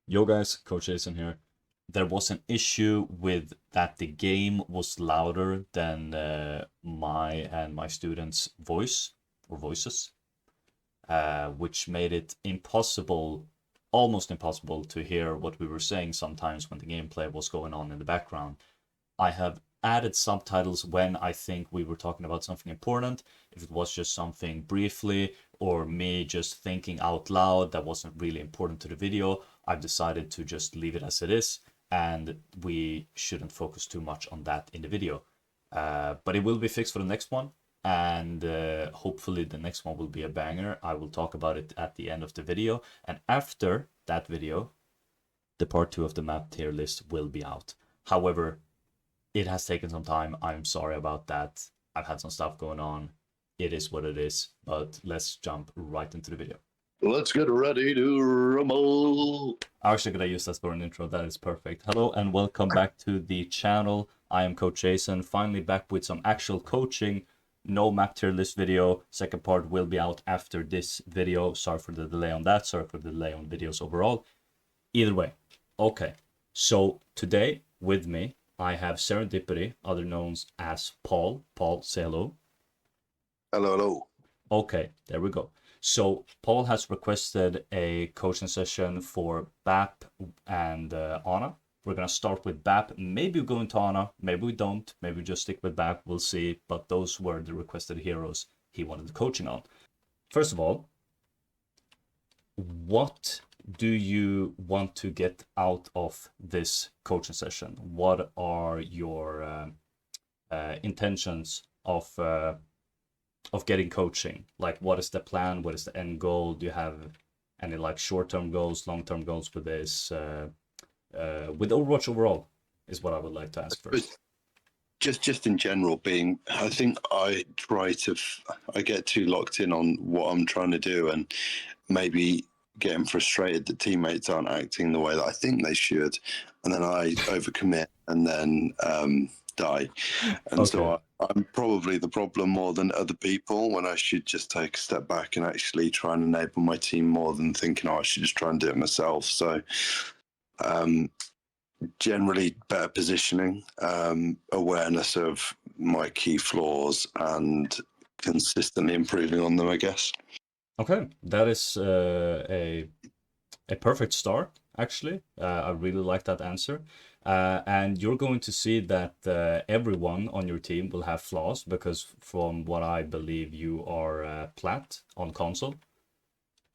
Yo guys, Coach Jason here. There was an issue with that the game was louder than my and my students' voice or voices, which made it impossible, almost impossible to hear what we were saying sometimes when the gameplay was going on in the background. I have added subtitles when I think we were talking about something important. If it was just something briefly or me just thinking out loud that wasn't really important to the video, I've decided to just leave it as it is, and we shouldn't focus too much on that in the video. But it will be fixed for the next one, and hopefully the next one will be a banger. I will talk about it at the end of the video, and after that video, the part 2 of the map tier list will be out. However, it has taken some time. I'm sorry about that. I've had some stuff going on. It is what it is, but let's jump right into the video. Let's get ready to rumble. I'm actually gonna use that for an intro. That is perfect. Hello and welcome back to the channel. I am Coach Jason, finally back with some actual coaching. No map tier list video. Second part will be out after this video. Sorry for the delay on that. Sorry for the delay on videos overall. Either way. Okay. So today with me, I have Serendipity, other known as Paul. Paul, say hello. Hello, hello. Okay, there we go. So Paul has requested a coaching session for Bap and Anna. We're gonna start with Bap. Maybe we go into Anna. Maybe we don't. Maybe we just stick with Bap. We'll see. But those were the requested heroes he wanted the coaching on. First of all, what do you want to get out of this coaching session? What are your intentions of getting coaching? Like, what is the plan? What is the end goal? Do you have any like short-term goals, long-term goals with this? With Overwatch overall is what I would like to ask first. Just in general, I think I get too locked in on what I'm trying to do, and maybe getting frustrated that teammates aren't acting the way that I think they should, and then I overcommit and then die. And Okay. so I'm probably the problem more than other people, when I should just take a step back and actually try and enable my team more than thinking, I should just try and do it myself. So generally better positioning, awareness of my key flaws, and consistently improving on them, I guess. Okay, that is a perfect start, actually. I really like that answer. And you're going to see that everyone on your team will have flaws, because from what I believe, you are plat on console.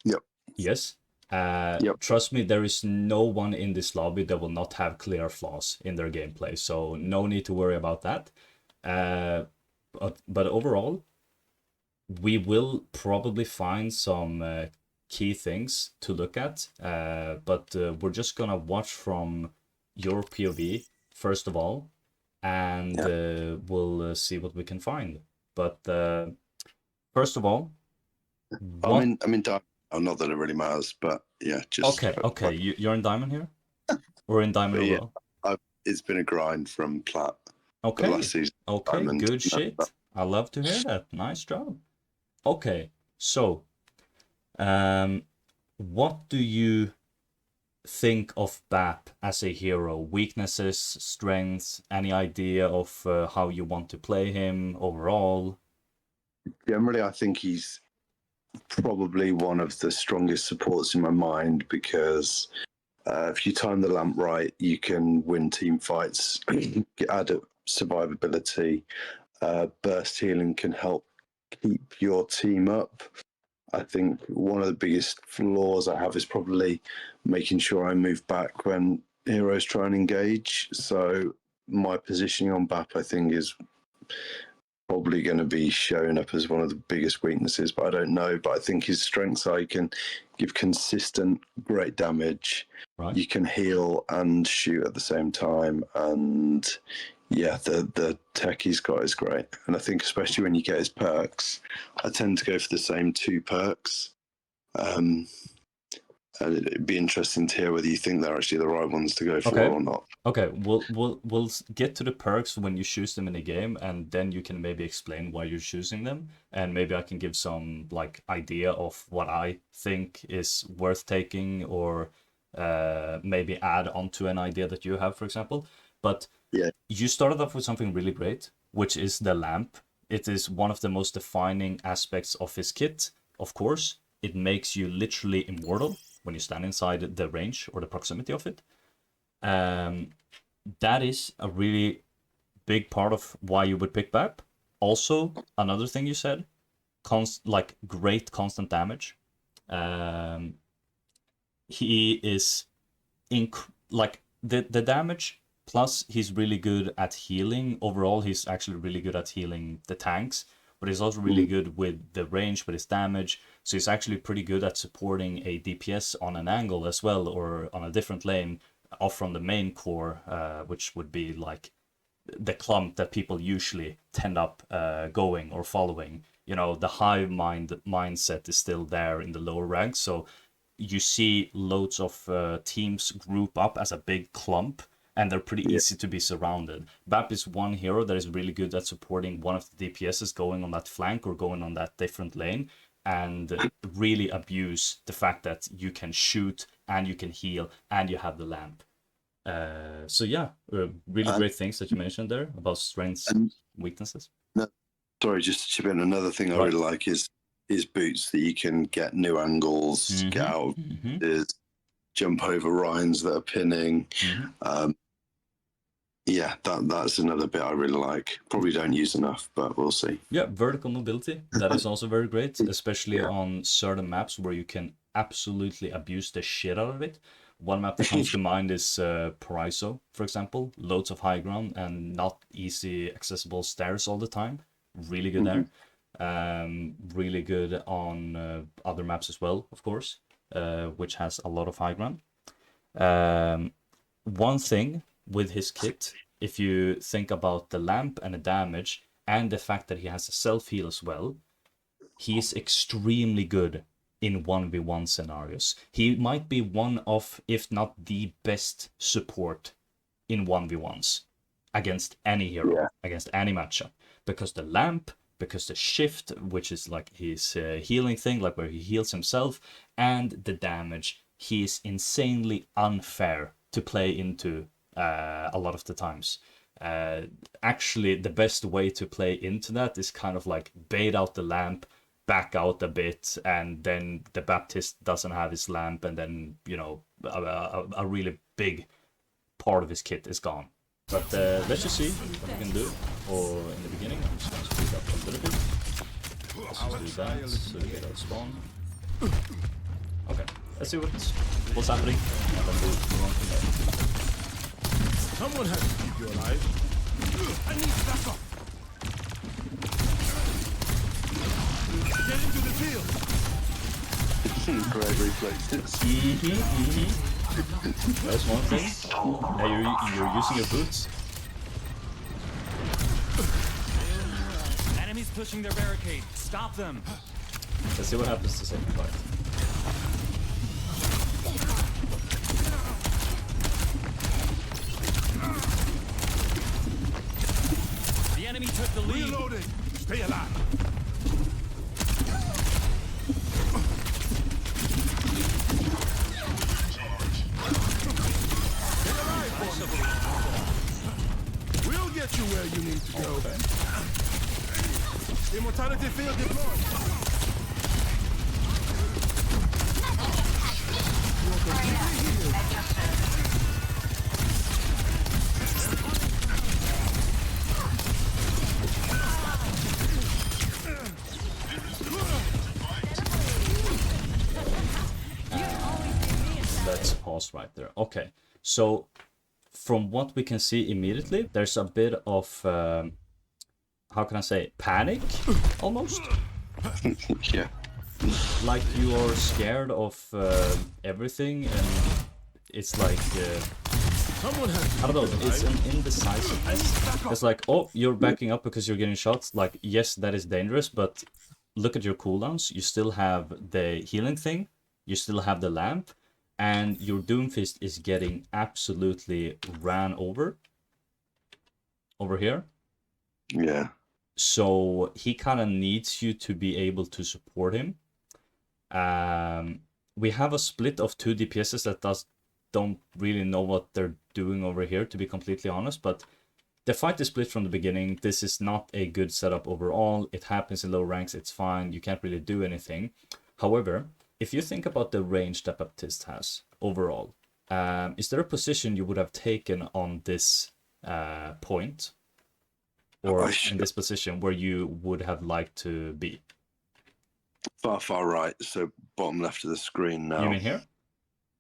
Yep. Yes. Yep. Trust me, there is no one in this lobby that will not have clear flaws in their gameplay, so no need to worry about that. But overall, we will probably find some key things to look at, but we're just gonna watch from your POV first of all, and we'll see what we can find. But first of all, I'm in diamond. Not that it really matters, but yeah, just okay. You're in diamond here, or in diamond overall? It's been a grind from plat. Okay. The last season. Okay. Diamond. Good shit. I love to hear that. Nice job. Okay. So, what do you think of Bap as a hero? Weaknesses, strengths, any idea of how you want to play him overall? Generally, I think he's probably one of the strongest supports in my mind, because if you time the lamp right, you can win team fights, add survivability. Burst healing can help keep your team up. I think one of the biggest flaws I have is probably making sure I move back when heroes try and engage. So my positioning on BAP, I think, is probably going to be showing up as one of the biggest weaknesses, but I don't know. But I think his strengths are, he can give consistent great damage. Right. You can heal and shoot at the same time, and yeah, the tech he's got is great. And I think especially when you get his perks, I tend to go for the same 2 perks. And it'd be interesting to hear whether you think they're actually the right ones to go for or not. Okay, we'll get to the perks when you choose them in the game, and then you can maybe explain why you're choosing them, and maybe I can give some like idea of what I think is worth taking, or maybe add onto an idea that you have, for example. But Yeah. you started off with something really great, which is the lamp. It is one of the most defining aspects of his kit, of course. It makes you literally immortal when you stand inside the range or the proximity of it. That is a really big part of why you would pick Bap. Also, another thing you said, like great constant damage. He is like the damage, plus he's really good at healing. Overall, he's actually really good at healing the tanks, but he's also really good with the range, with his damage. So he's actually pretty good at supporting a DPS on an angle as well, or on a different lane off from the main core, which would be like the clump that people usually tend up going or following. You know, the hive mindset is still there in the lower ranks, so you see loads of teams group up as a big clump, and they're pretty easy to be surrounded. Bap is one hero that is really good at supporting one of the DPSs going on that flank or going on that different lane, and really abuse the fact that you can shoot and you can heal and you have the lamp. So yeah, really great things that you mentioned there about strengths and weaknesses. No, sorry, just to chip in. Another thing I really like is boots, that you can get new angles, get out of jump over Rhines that are pinning. Yeah, that's another bit I really like. Probably don't use enough, but we'll see. Yeah, vertical mobility, that is also very great, especially on certain maps where you can absolutely abuse the shit out of it. One map that comes to mind is Paraiso, for example. Loads of high ground and not easy accessible stairs all the time. Really good there. Really good on other maps as well, of course, which has a lot of high ground. One thing with his kit, if you think about the lamp and the damage and the fact that he has a self-heal as well, he is extremely good in 1v1 scenarios. He might be one of, if not the best support in 1v1s against any hero, against any matchup. Because the lamp, because the shift, which is like his healing thing, like where he heals himself, and the damage, he is insanely unfair to play into a lot of the times. Actually, the best way to play into that is kind of like bait out the lamp, back out a bit, and then the Baptiste doesn't have his lamp, and then, you know, a really big part of his kit is gone. But let's just see what we can do. Or in the beginning, I'm just going to speed up a little bit. Let's just do that so we get out spawn. Okay, let's see what's happening, and then we'll move on from there. Someone has to keep you alive. I need backup. Get into the field. Great reflexes. That's one thing. Yeah, you're using your boots. Enemies pushing their barricade. Stop them. Let's see what happens to second fight. The enemy took the lead. Reloading. Stay alive. We'll get you where you need to go. Immortality field deployed. Let's pause right there. Okay, so from what we can see immediately, there's a bit of, how can I say, panic, almost? Yeah. Like you are scared of everything, and it's like, I don't know, it's an indecisiveness. It's like, oh, you're backing up because you're getting shot. Like, yes, that is dangerous, but look at your cooldowns. You still have the healing thing, you still have the lamp, and your Doomfist is getting absolutely ran over here. Yeah. So he kind of needs you to be able to support him. We have a split of two DPSs that does don't really know what they're doing over here, to be completely honest, but the fight is split from the beginning. This is not a good setup overall. It happens in low ranks, it's fine, you can't really do anything. However, if you think about the range that Baptiste has overall, is there a position you would have taken on this point? Or in this position where you would have liked to be? Far right, so bottom left of the screen now. You mean here?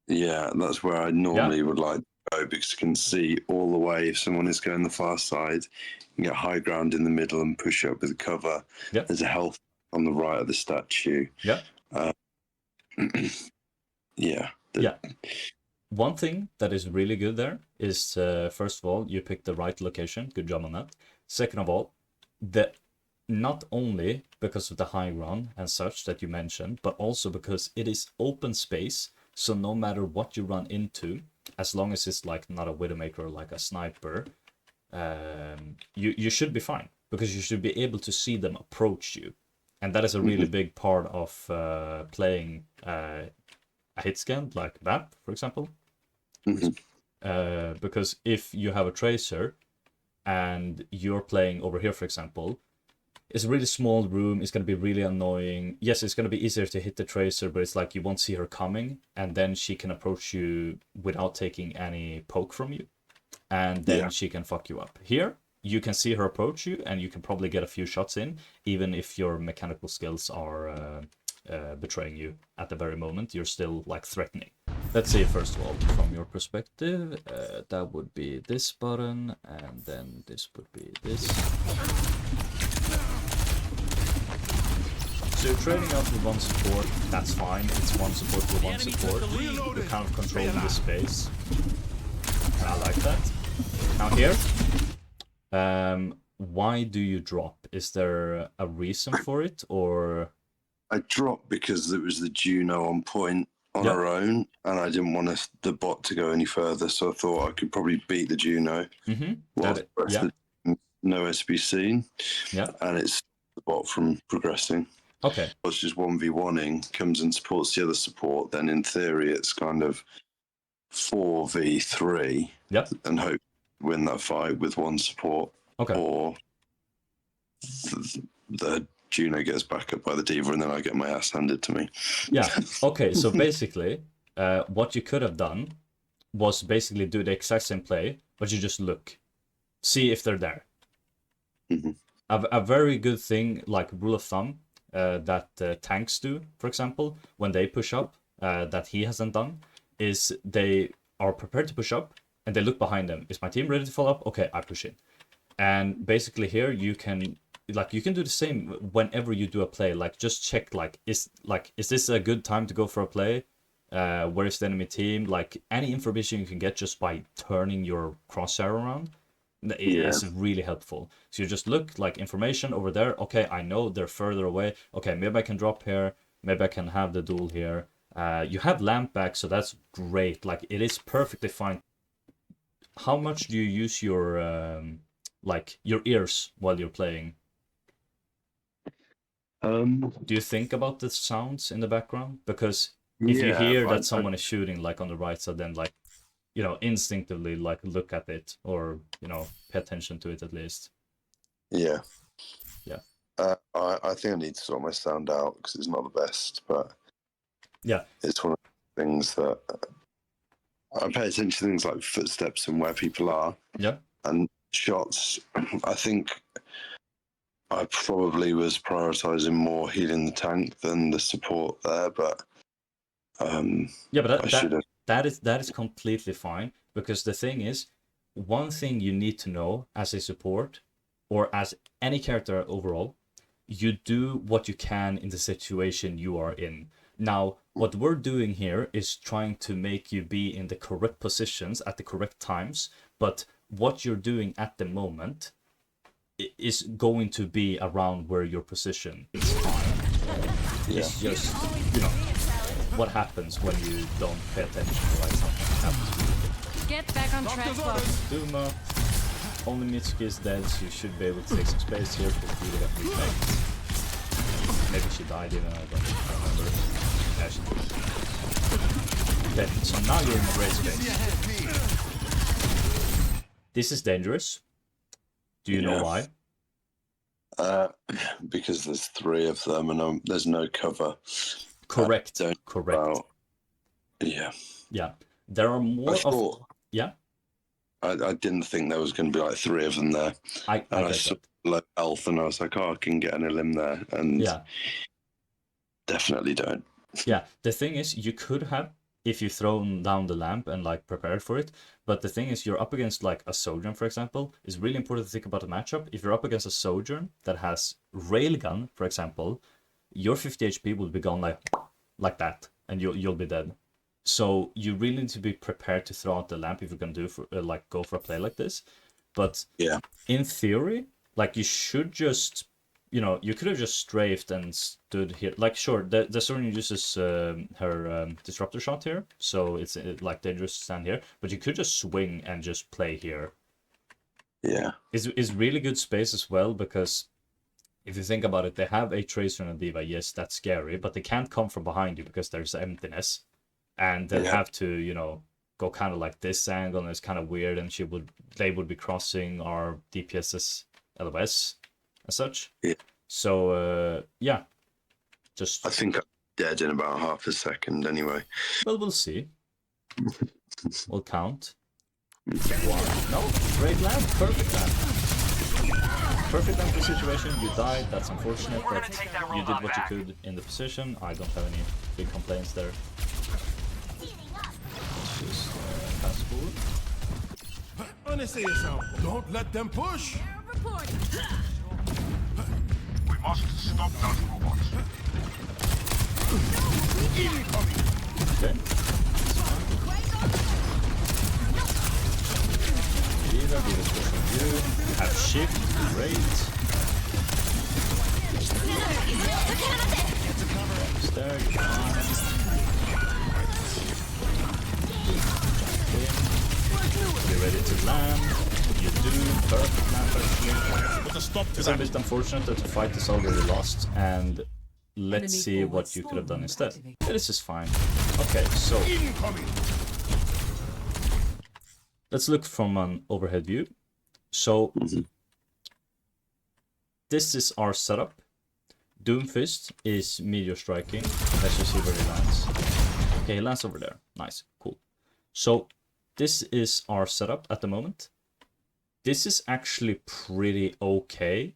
Yeah, that's where I normally would like to go, because you can see all the way if someone is going the far side. You can get high ground in the middle and push up with cover. Yep. There's a health on the right of the statue. Yeah. Yeah. Yeah. One thing that is really good there is, first of all, you picked the right location. Good job on that. Second of all, not only because of the high ground and such that you mentioned, but also because it is open space. So no matter what you run into, as long as it's like not a Widowmaker or like a sniper, you should be fine, because you should be able to see them approach you. And that is a really big part of playing a hit scan like BAP, for example. Because if you have a tracer and you're playing over here, for example, it's a really small room, it's going to be really annoying. Yes, it's going to be easier to hit the tracer, but it's like you won't see her coming, and then she can approach you without taking any poke from you, and then she can fuck you up. Here, you can see her approach you, and you can probably get a few shots in, even if your mechanical skills are betraying you at the very moment. You're still like threatening. Let's see, first of all, from your perspective, that would be this button, and then this would be this. So you're trading out with one support, that's fine. It's one support with one support. You're kind of controlling the space. And I like that. Now here, why do you drop? Is there a reason for it, or? I dropped because it was the Juno on point on her own, and I didn't want the bot to go any further, so I thought I could probably beat the Juno while the rest of no SBC, and it's the bot from progressing. Okay. It's just 1v1ing, comes and supports the other support, then in theory it's kind of 4v3 and hope to win that fight with one support. Okay. Or the Juno gets back up by the D.Va and then I get my ass handed to me. Yeah, okay, so basically what you could have done was basically do the exact same play, but you just look. See if they're there. A very good thing, like rule of thumb, that tanks do, for example, when they push up, that he hasn't done, is they are prepared to push up and they look behind them. Is my team ready to follow up? Okay, I push in. And basically here you can do the same whenever you do a play. Like just check, is this a good time to go for a play? Where is the enemy team? Like any information you can get just by turning your crosshair around is really helpful. So you just look, like, information over there. Okay, I know they're further away. Okay, maybe I can drop here. Maybe I can have the duel here. You have lamp back, so that's great. Like, it is perfectly fine. How much do you use your your ears while you're playing? Do you think about the sounds in the background? Because if you hear that someone is shooting like on the right side, then like, you know, instinctively like look at it, or, you know, pay attention to it at least. Yeah. Yeah. I think I need to sort my sound out because it's not the best, but yeah, it's one of the things that I pay attention to, things like footsteps and where people are. Yeah. And shots. I think I probably was prioritizing more healing the tank than the support there, but that is completely fine, because the thing is, one thing you need to know as a support, or as any character overall, you do what you can in the situation you are in. Now, what we're doing here is trying to make you be in the correct positions at the correct times, but what you're doing at the moment is going to be around where your position is fine. It's just, you know, what happens when you don't pay attention to why something happens. Get back on track, boss. Duma. Only Mitsuki is dead, so you should be able to take some space here for the that we take. Maybe she died even, I don't remember. Yeah, she did. Okay, so now you're in a great space. This is dangerous. Do you know why? Because there's 3 of them and there's no cover. Correct. Don't Correct. Well, yeah. Yeah. There are more of... Yeah? I didn't think there was going to be like 3 of them there. I get saw that. low health and I was like, oh, I can get an limb there. And definitely don't. Yeah, the thing is, you could have, if you thrown down the lamp and like prepared for it, but the thing is, you're up against like a sojourn, for example. It's really important to think about the matchup. If you're up against a sojourn that has railgun, for example, your 50 HP will be gone like that, and you'll be dead. So you really need to be prepared to throw out the lamp if you're gonna do for like go for a play like this. But in theory, like you should just, you could have just strafed and stood here. Like sure, the Sorin uses her disruptor shot here, so it's like dangerous to stand here. But you could just swing and just play here. Yeah, It's really good space as well, because if you think about it, they have a Tracer and a Diva. Yes, that's scary, but they can't come from behind you because there's emptiness. And they'll have to, go kind of like this angle, and it's kind of weird, and they would be crossing our DPS's LOS as such. Yeah. So, I think I'm dead in about half a second anyway. Well, we'll see. We'll count. 1. No, great lamp, perfect lamp. Perfect lamp for the situation. You died, that's unfortunate, but you did what you could in the position. I don't have any big complaints there. Just fast forward. Honestly, don't let them push. We must stop those robots. Okay. Diva's pushing you. Have shift, great. There, you're fine. Get ready to land. You do. Perfect land actually. Put a stop to It's a that. bit unfortunate that the fight is already lost, and let's see what you could have done instead. Yeah, this is fine. Okay, so Incoming. let's look from an overhead view. So this is our setup. Doomfist is meteor striking. Let's just see where he lands. Okay, he lands over there. Nice, cool. So this is our setup at the moment. This is actually pretty okay.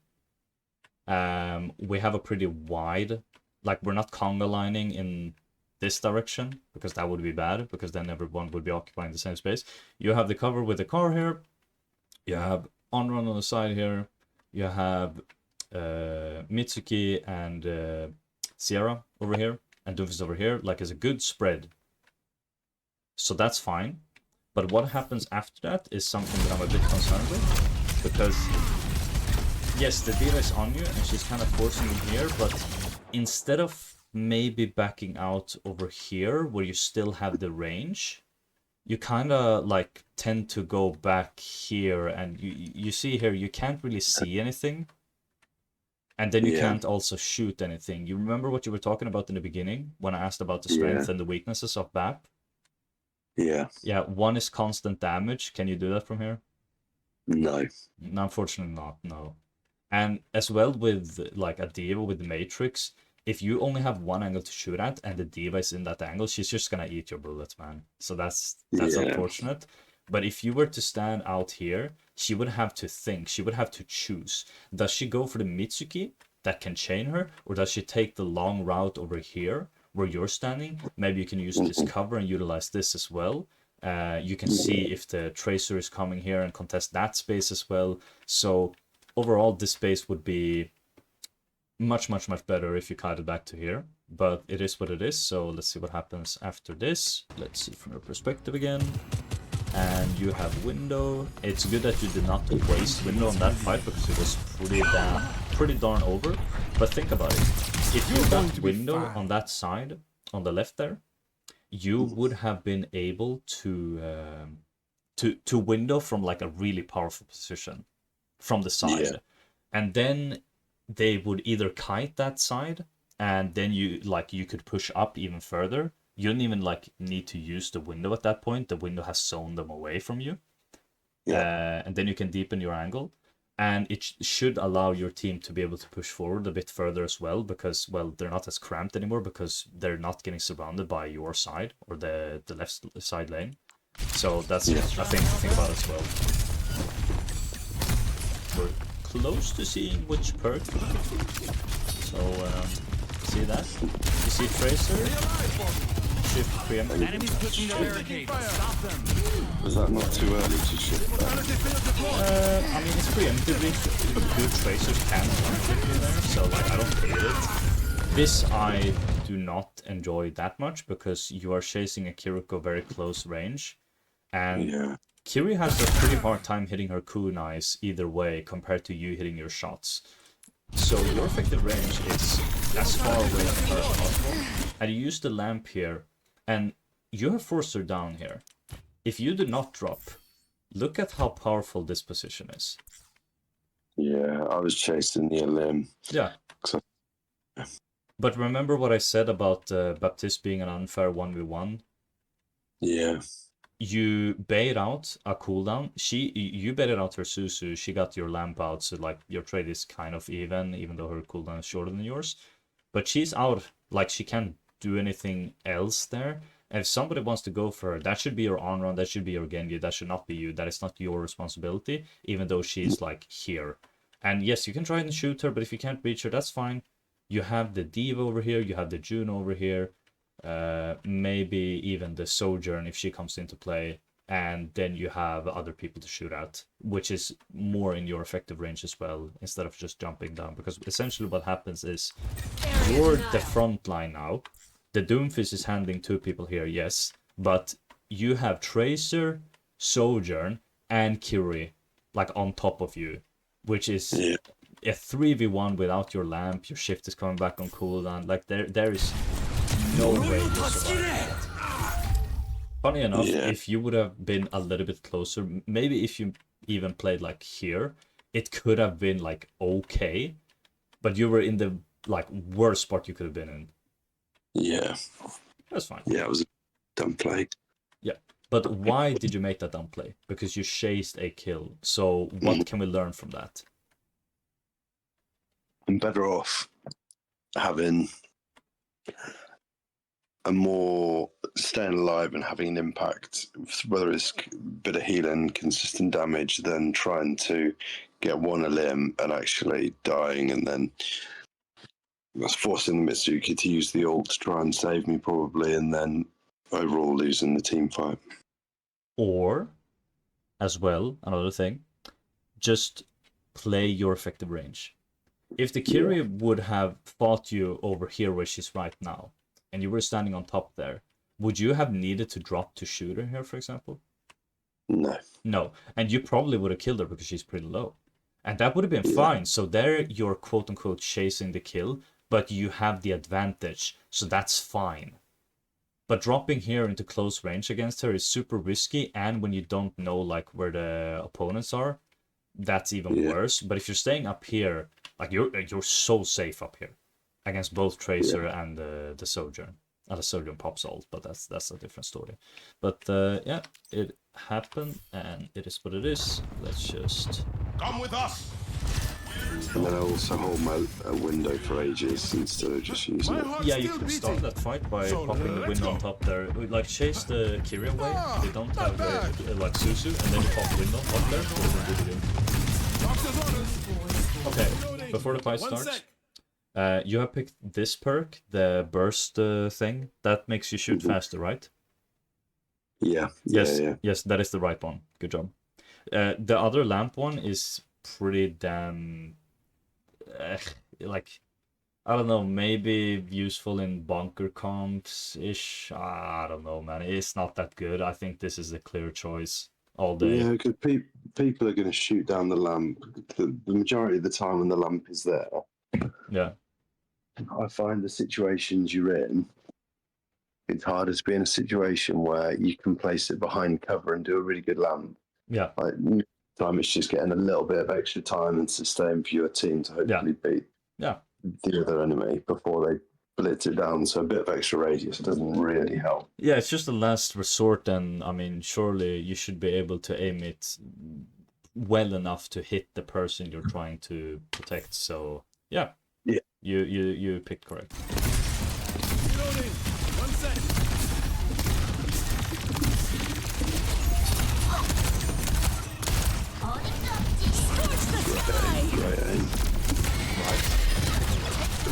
We have a pretty wide, like we're not conga lining in this direction, because that would be bad, because then everyone would be occupying the same space. You have the cover with the car here. You have on-run on the side here. You have Mitsuki and Sierra over here, and Doomfist over here. Like, it's a good spread. So that's fine. But what happens after that is something that I'm a bit concerned with, because yes, the Diva is on you and she's kind of forcing you here, but instead of maybe backing out over here where you still have the range, you kind of like tend to go back here, and you see here you can't really see anything, and then you can't also shoot anything. You remember what you were talking about in the beginning when I asked about the strength and the weaknesses of BAP? Yeah. Yeah, one is constant damage. Can you do that from here? No. No, unfortunately not, no. And as well with like a Diva with the Matrix, if you only have one angle to shoot at and the Diva is in that angle, she's just gonna eat your bullets, man. So that's unfortunate. But if you were to stand out here, she would have to think, she would have to choose. Does she go for the Mitsuki that can chain her, or does she take the long route over here where you're standing? Maybe you can use this cover and utilize this as well. You can see if the Tracer is coming here and contest that space as well. So overall, this space would be much better if you kite it back to here. But it is what it is, so let's see what happens after this. Let's see from your perspective again. And you have window. It's good that you did not waste window on that fight, because it was pretty darn over. But think about it. If you got window on that side, on the left there, you would have been able to window from like a really powerful position from the side. And then they would either kite that side, and then you could push up even further, you don't even like need to use the window at that point. The window has zoned them away from you. And then you can deepen your angle, and it should allow your team to be able to push forward a bit further as well, because, well, they're not as cramped anymore because they're not getting surrounded by your side or the left side lane. So that's a thing to think about as well. We're close to seeing which perk. So, see that? You see Tracer? Shift preempt. Enemies pushing the barricade. Stop them. Was that not too early to shift that? I mean, it's preemptively. Good Tracers can run there, so like I don't hate it. This I do not enjoy that much because you are chasing a Kiriko very close range, and Kiri has a pretty hard time hitting her kunais either way compared to you hitting your shots. So your effective range is as far away from her as possible, and you use the lamp here, and you have forced her down here. If you do not drop, look at how powerful this position is. Yeah, I was chasing the limb. Yeah. But remember what I said about Baptiste being an unfair 1v1? Yeah. You bait out a cooldown. You baited out her Susu. She got your lamp out, so like your trade is kind of even though her cooldown is shorter than yours. But she's out, like she can't do anything else there. And if somebody wants to go for her, that should be your on run, that should be your Genji, that should not be you. That is not your responsibility, even though she's like here. And yes, you can try and shoot her, but if you can't reach her, that's fine. You have the Diva over here, you have the June over here. Maybe even the Sojourn if she comes into play, and then you have other people to shoot at, which is more in your effective range as well, instead of just jumping down. Because essentially what happens is you're the front line now. The Doomfist is handling two people here, yes, but you have Tracer, Sojourn, and Kiri like on top of you, which is a 3v1 without your lamp. Your shift is coming back on cooldown. Like there is no way you're surviving that. Funny enough, if you would have been a little bit closer, maybe if you even played like here, it could have been like okay, but you were in the like worst spot you could have been in. Yeah. That's fine. Yeah, it was a dumb play. Yeah, but why did you make that dumb play? Because you chased a kill. So what can we learn from that? I'm better off having a more staying alive and having an impact, whether it's a bit of healing, consistent damage, than trying to get one a limb and actually dying, and then I was forcing the Mitsuki to use the ult to try and save me probably, and then overall losing the team fight. Or, as well, another thing, just play your effective range. If the Kiri would have fought you over here where she's right now, and you were standing on top there, would you have needed to drop to shoot her here, for example? No. No, and you probably would have killed her because she's pretty low. And that would have been fine. So there you're quote-unquote chasing the kill, but you have the advantage, so that's fine. But dropping here into close range against her is super risky, and when you don't know like where the opponents are, that's even worse. But if you're staying up here, like you're so safe up here against both Tracer and the Sojourn. The Sojourn pops ult, but that's a different story. But yeah, it happened, and it is what it is. Let's just Come with us. And then I also hold my window for ages instead of just using it. Yeah, you can start that fight by popping the window on top there. Like chase the Kiri away. They don't have like Susu, and then you pop the window up there. Okay, before the fight starts, you have picked this perk, the burst thing. That makes you shoot faster, right? Yeah. Yes, that is the right one. Good job. The other lamp one is pretty damn like, I don't know, maybe useful in bunker comps ish. I don't know, man. It's not that good. I think this is a clear choice all day. Yeah, because people are going to shoot down the lamp the majority of the time when the lamp is there. Yeah. I find the situations you're in, it's harder to be in a situation where you can place it behind cover and do a really good lamp. Yeah. Like, time it's just getting a little bit of extra time and sustain for your team to hopefully beat the other enemy before they split it down, so a bit of extra radius doesn't really help. Yeah, it's just a last resort, and I mean, surely you should be able to aim it well enough to hit the person you're trying to protect. So yeah, Yeah. you picked correct. Reloading. 1 sec.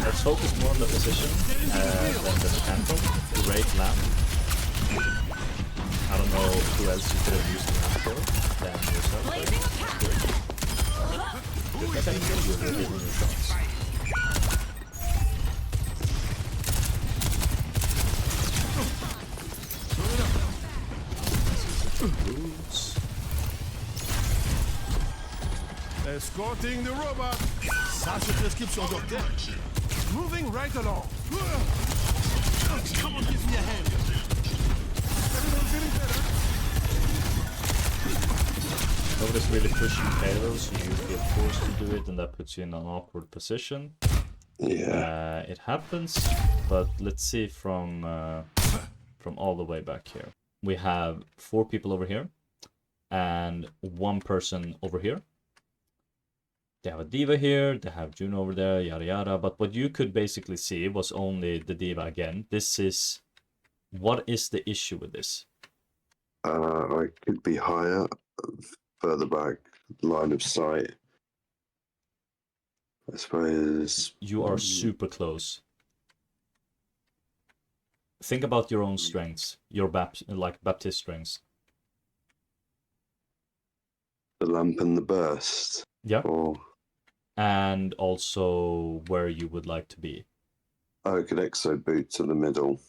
Let's focus more on the position than the phantom. Great lamp. I don't know who else you could have used the lamp for than yourself. But I think you're really hitting your shots. Boots. Escorting the robot. Sache prescription, docteur. Moving right along. Come on, give me a hand. Everyone feeling better? Nobody's really pushing payload, so you feel forced to do it, and that puts you in an awkward position. Yeah. It happens, but let's see from all the way back here. We have 4 people over here, and 1 person over here. They have a diva here, they have Juno over there, yada yada. But what you could basically see was only the diva again. This is... What is the issue with this? I could be higher, further back, line of sight. I suppose. You are super close. Think about your own strengths, your Baptiste strengths. The lamp and the burst. Yeah. Or And also where you would like to be. I could exo boot to the middle,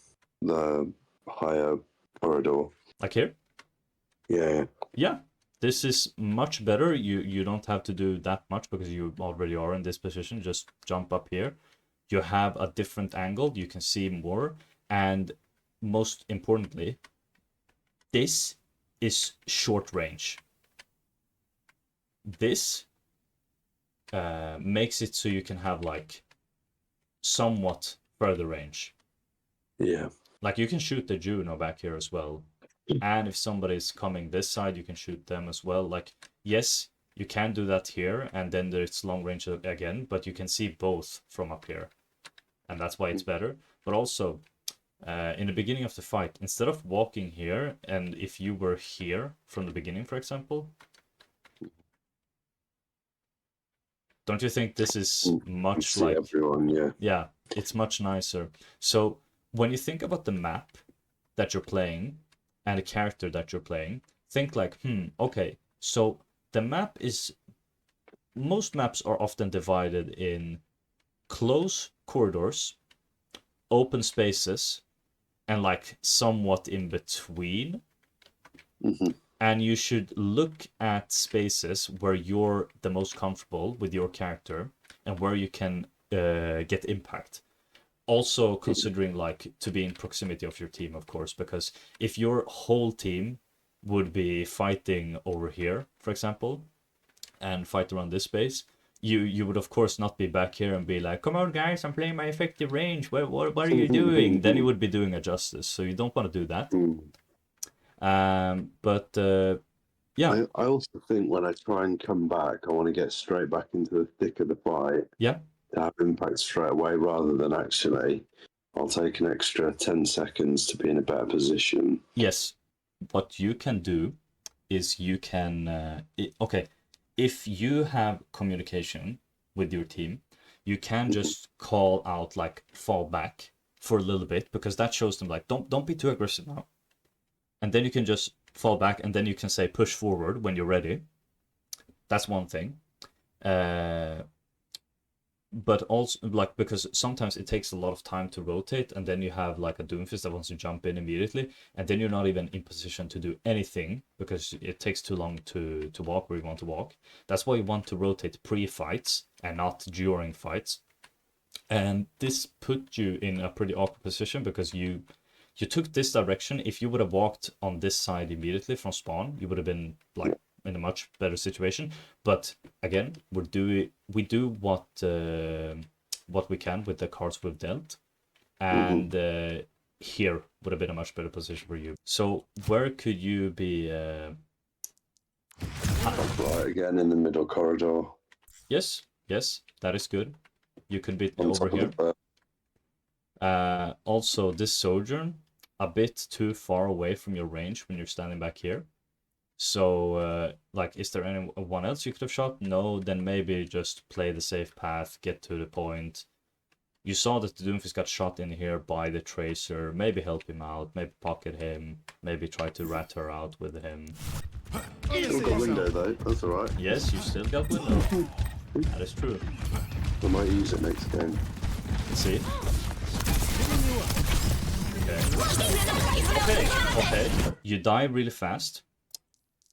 the higher corridor. Like here? Yeah. Yeah. This is much better. You don't have to do that much because you already are in this position. Just jump up here. You have a different angle. You can see more. And most importantly, this is short range. This makes it so you can have like somewhat further range. Yeah. Like you can shoot the Juno back here as well. And if somebody's coming this side, you can shoot them as well. Like, yes, you can do that here, and then there's long range again, but you can see both from up here. And that's why it's better. But also, in the beginning of the fight, instead of walking here, and if you were here from the beginning, for example, don't you think this is much See like... everyone, yeah. Yeah, it's much nicer. So when you think about the map that you're playing and the character that you're playing, think like, okay, so the map is... Most maps are often divided in close corridors, open spaces, and like somewhat in between. Mm-hmm. And you should look at spaces where you're the most comfortable with your character and where you can get impact. Also considering like to be in proximity of your team, of course, because if your whole team would be fighting over here, for example, and fight around this space, you would of course not be back here and be like, come on guys, I'm playing my effective range, what are you doing? Then you would be doing a justice, so you don't want to do that. Yeah. I also think when I try and come back, I want to get straight back into the thick of the fight. Yeah. To have impact straight away rather than actually, I'll take an extra 10 seconds to be in a better position. Yes. What you can do is you can... okay, if you have communication with your team, you can just call out like fall back for a little bit, because that shows them like, don't be too aggressive now. And then you can just fall back, and then you can say push forward when you're ready. That's one thing. But also, like, because sometimes it takes a lot of time to rotate, and then you have like a Doomfist that wants to jump in immediately, and then you're not even in position to do anything because it takes too long to walk where you want to walk. That's why you want to rotate pre-fights and not during fights. And this put you in a pretty awkward position because you took this direction. If you would have walked on this side immediately from spawn, you would have been like in a much better situation. But again, we do what we can with the cards we've dealt. and here would have been a much better position for you. So where could you be? Top right again in the middle corridor. Yes, that is good. You could be On over top of here. the bird. Also, this sojourn a bit too far away from your range when you're standing back here. So, like, is there anyone else you could have shot? No, then maybe just play the safe path, get to the point. You saw that the Doomfist got shot in here by the Tracer. Maybe help him out, maybe pocket him, maybe try to rat her out with him. Still got window though, that's alright. Yes, you still got window. That is true. I might use it next game. Let's see. Okay. You die really fast.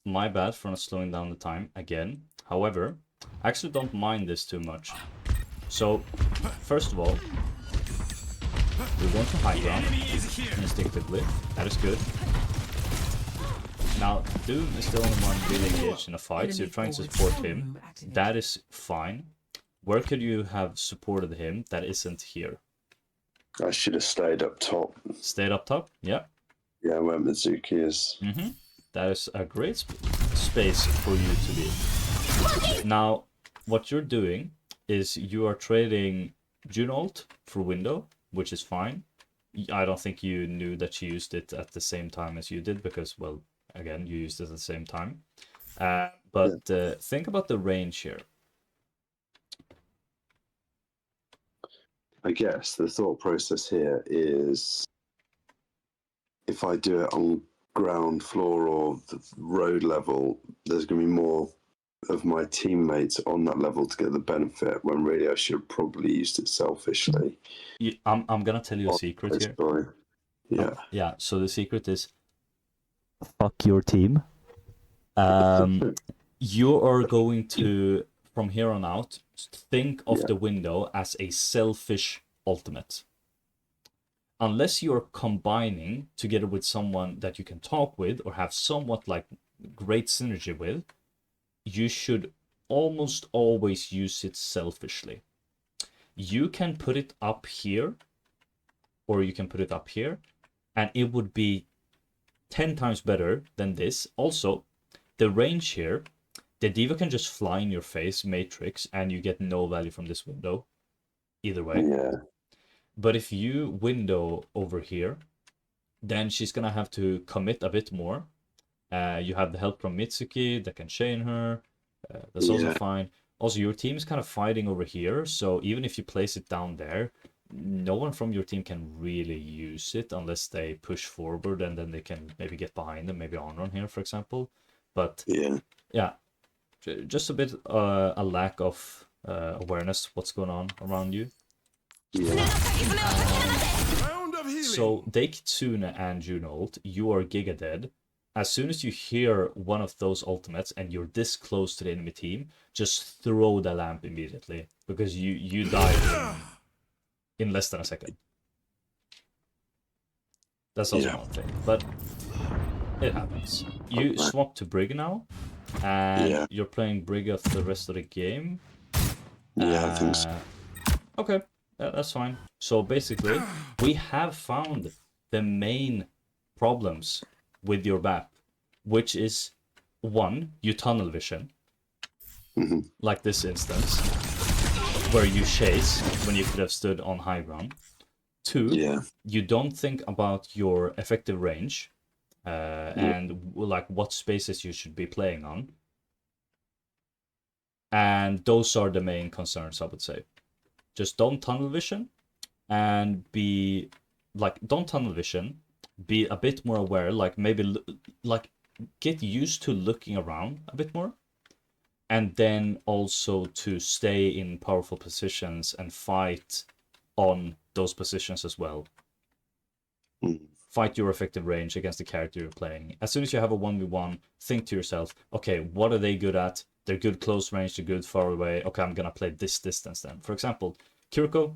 My bad for not slowing down the time again. However, I actually don't mind this too much. So, first of all, we're going to high ground instinctively. That is good. Now, Doom is the only one really engaged in a fight, so you're trying to support him. That is fine. Where could you have supported him that isn't here? I should have stayed up top. Stayed up top? Yeah. Yeah, where Mizuki is. That is a great space for you to be. Now, what you're doing is you are trading Junolt for window, which is fine. I don't think you knew that she used it at the same time as you did because, well, again, you used it at the same time. But think about the range here. I guess the thought process here is if I do it on ground floor or the road level, there's going to be more of my teammates on that level to get the benefit, when really I should have probably used it selfishly. I'm gonna tell you a secret here. Story. Yeah. Yeah, so the secret is fuck your team. You are going to, from here on out, think of the window as a selfish ultimate. Unless you're combining together with someone that you can talk with or have somewhat like great synergy with, you should almost always use it selfishly. You can put it up here, or you can put it up here, and it would be 10 times better than this. Also, the range here, the Diva can just fly in your face, Matrix, and you get no value from this window. Either way. Yeah. But if you window over here, then she's gonna have to commit a bit more. You have the help from Mitsuki that can chain her. That's also fine. Also, your team is kind of fighting over here, so even if you place it down there, no one from your team can really use it unless they push forward, and then they can maybe get behind them, maybe on here, for example. But yeah, just a bit a lack of awareness what's going on around you. So Kitsune and Junolt, you are Giga dead. As soon as you hear one of those ultimates and you're this close to the enemy team, just throw the lamp immediately, because you die in less than a second. That's also one thing, but it happens. You swap to Brig now, and you're playing Brig of the rest of the game. Yeah, I think so. Okay, that's fine. So basically, we have found the main problems with your BAP, which is 1, you tunnel vision, like this instance, where you chase when you could have stood on high ground. 2, you don't think about your effective range and like what spaces you should be playing on. And those are the main concerns, I would say. Just don't tunnel vision, and be like, don't tunnel vision, be a bit more aware, like maybe like get used to looking around a bit more, and then also to stay in powerful positions and fight on those positions as well. Fight your effective range against the character you're playing. As soon as you have a 1v1, think to yourself, okay, what are they good at? They're good close range, they're good far away. Okay, I'm gonna play this distance then. For example, Kiriko,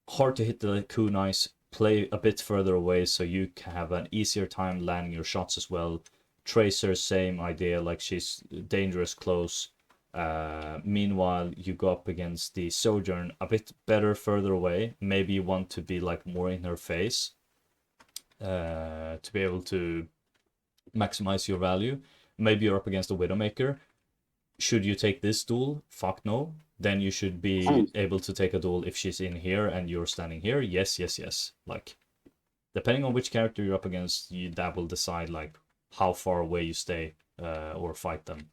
hard to hit the kunais, play a bit further away so you can have an easier time landing your shots as well. Tracer, same idea, like she's dangerous close. Meanwhile, you go up against the Sojourn a bit better further away. Maybe you want to be like more in her face to be able to maximize your value. Maybe you're up against a Widowmaker. Should you take this duel? Fuck no. Then you should be able to take a duel if she's in here and you're standing here. Yes, yes, yes. Like, depending on which character you're up against, that will decide like how far away you stay or fight them.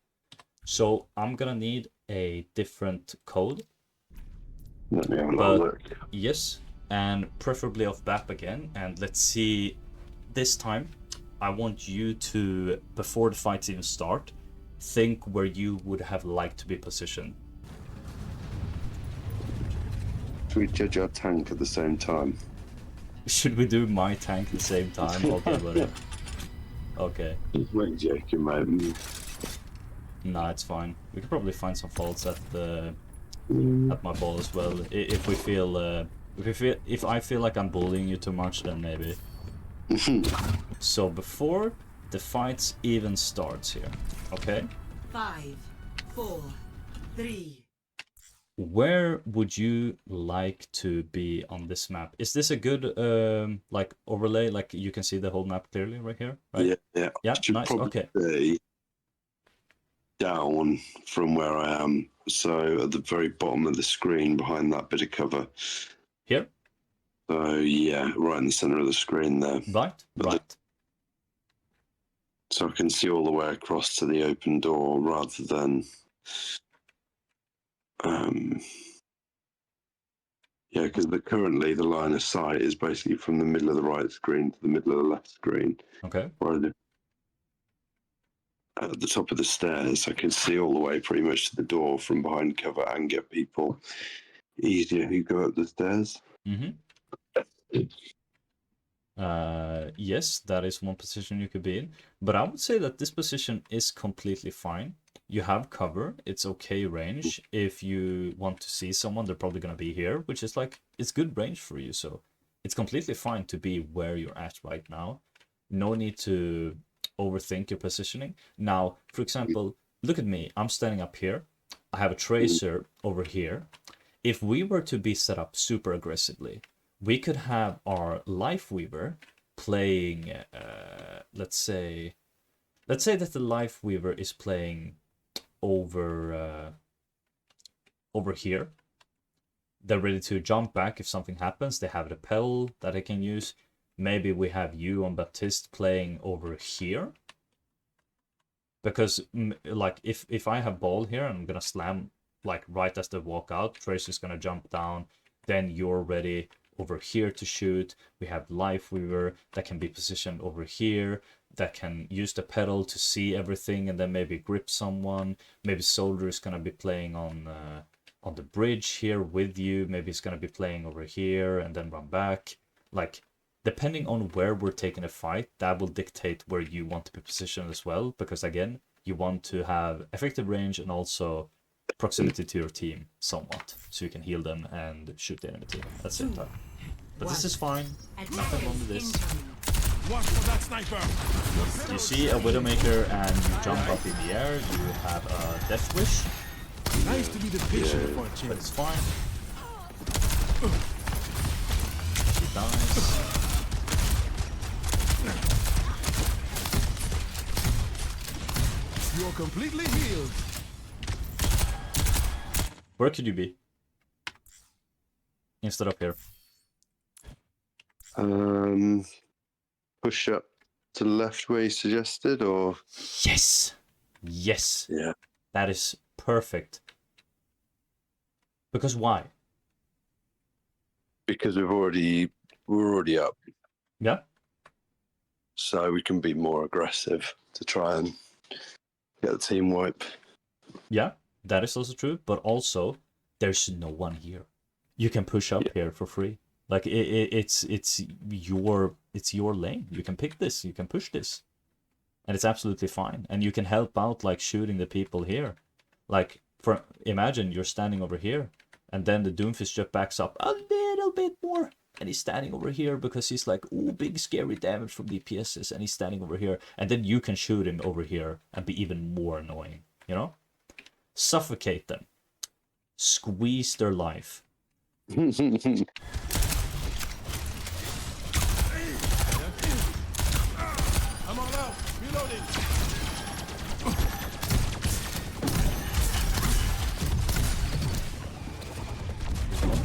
So I'm gonna need a different code. Let me have a little look. Yes, and preferably off BAP again. And let's see, this time I want you to, before the fights even start, think where you would have liked to be positioned. Should we judge our tank at the same time? Should we do my tank at the same time? Okay, buddy. Okay. We're joking, mate. Nah, it's fine. We could probably find some faults at my ball as well. If we feel, if I feel like I'm bullying you too much, then maybe. So before the fights even starts here, okay? 5, 4, 3. Where would you like to be on this map? Is this a good like overlay? Like you can see the whole map clearly right here, right? Yeah, yeah. Yeah, Should nice. probably Okay. be down from where I am. So at the very bottom of the screen behind that bit of cover. Here? So yeah, right in the center of the screen there. Right, right. So I can see all the way across to the open door rather than yeah, because currently the line of sight is basically from the middle of the right screen to the middle of the left screen. Okay. Or at the top of the stairs, I can see all the way pretty much to the door from behind cover and get people easier who go up the stairs. Mm-hmm. Yes, that is one position you could be in, but I would say that this position is completely fine. You have cover, it's okay range. If you want to see someone, they're probably gonna be here, which is like, it's good range for you, so it's completely fine to be where you're at right now. No need to overthink your positioning. Now, for example, look at me, I'm standing up here, I have a tracer over here. If we were to be set up super aggressively, we could have our Life Weaver playing, let's say that the Life Weaver is playing over here. They're ready to jump back if something happens. They have the pedal that they can use. Maybe we have you on Baptiste playing over here. Because like if I have ball here, I'm gonna slam like right as they walk out. Tracer's gonna jump down. Then you're ready over here to shoot. We have Life Weaver that can be positioned over here, that can use the pedal to see everything and then maybe grip someone. Maybe Soldier is gonna be playing on the bridge here with you. Maybe he's gonna be playing over here and then run back. Like, depending on where we're taking a fight, that will dictate where you want to be positioned as well. Because again, you want to have effective range and also proximity to your team somewhat, so you can heal them and shoot the enemy team at the same time. But this is fine, nothing wrong with this. Watch for that sniper. You see a Widowmaker and you jump up in the air, you have a Death Wish, Nice to be the patient for a but change. it's fine. She dies. You're completely healed. Where could you be? Instead of here. Push up to the left where you suggested, or Yes! Yes! yeah, That is perfect. Because why? because we're already up, Yeah? so we can be more aggressive to try and get the team wipe. Yeah, that is also true, but also there's no one here. You can push up here for free. Like it's your lane. You can pick this, you can push this. And it's absolutely fine. And you can help out like shooting the people here. Like imagine you're standing over here and then the Doomfist just backs up a little bit more. And he's standing over here because he's like, ooh, big scary damage from DPSs, and he's standing over here, and then you can shoot him over here and be even more annoying, you know? suffocate them, squeeze their life. I'm all out. Reloading.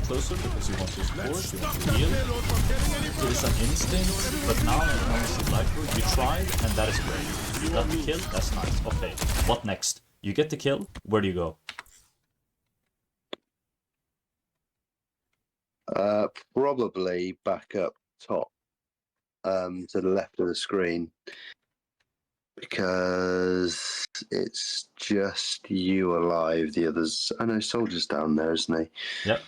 Closer because you want to support, you Stop want to that heal. payload from getting any It further. is an instinct, but now in honestly life you tried and that is great. You got the kill, that's nice. Okay, what next? You get the kill, where do you go? Probably back up top, to the left of the screen, because it's just you alive. The others, I know, Soldier's down there, isn't he? Yep.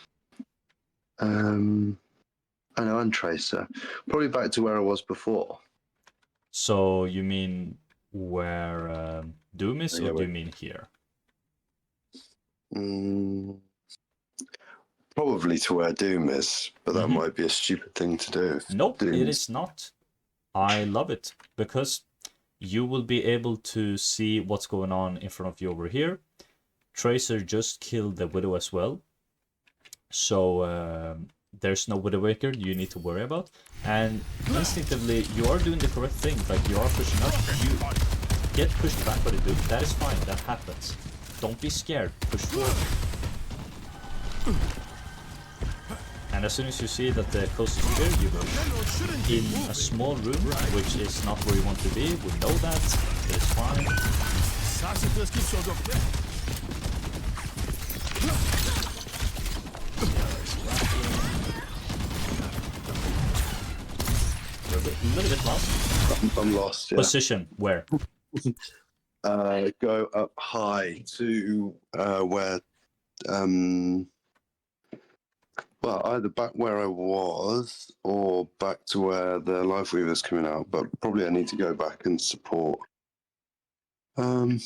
I know, and Tracer. Probably back to where I was before. So you mean where Doom is, Yeah, or do you wait. mean here? Probably to where Doom is, but that Mhm. might be a stupid thing to do. if Nope, it Doom's- is not. I love it because you will be able to see what's going on in front of you over here. Tracer just killed the Widow as well. So there's no Widowmaker you need to worry about. And instinctively, you are doing the correct thing. Like, you are pushing up. You get pushed back by the Doom. That is fine. That happens. Don't be scared. Push forward. And as soon as you see that the coast is clear, you go in a small room, which is not where you want to be. We know that. It is fine. Ça, c'est tout ce qu'il faut donc. We're a little bit lost. I'm lost. Yeah. Position, where? Go up high to where, well, either back where I was or back to where the Life Weaver's coming out. But probably I need to go back and support. I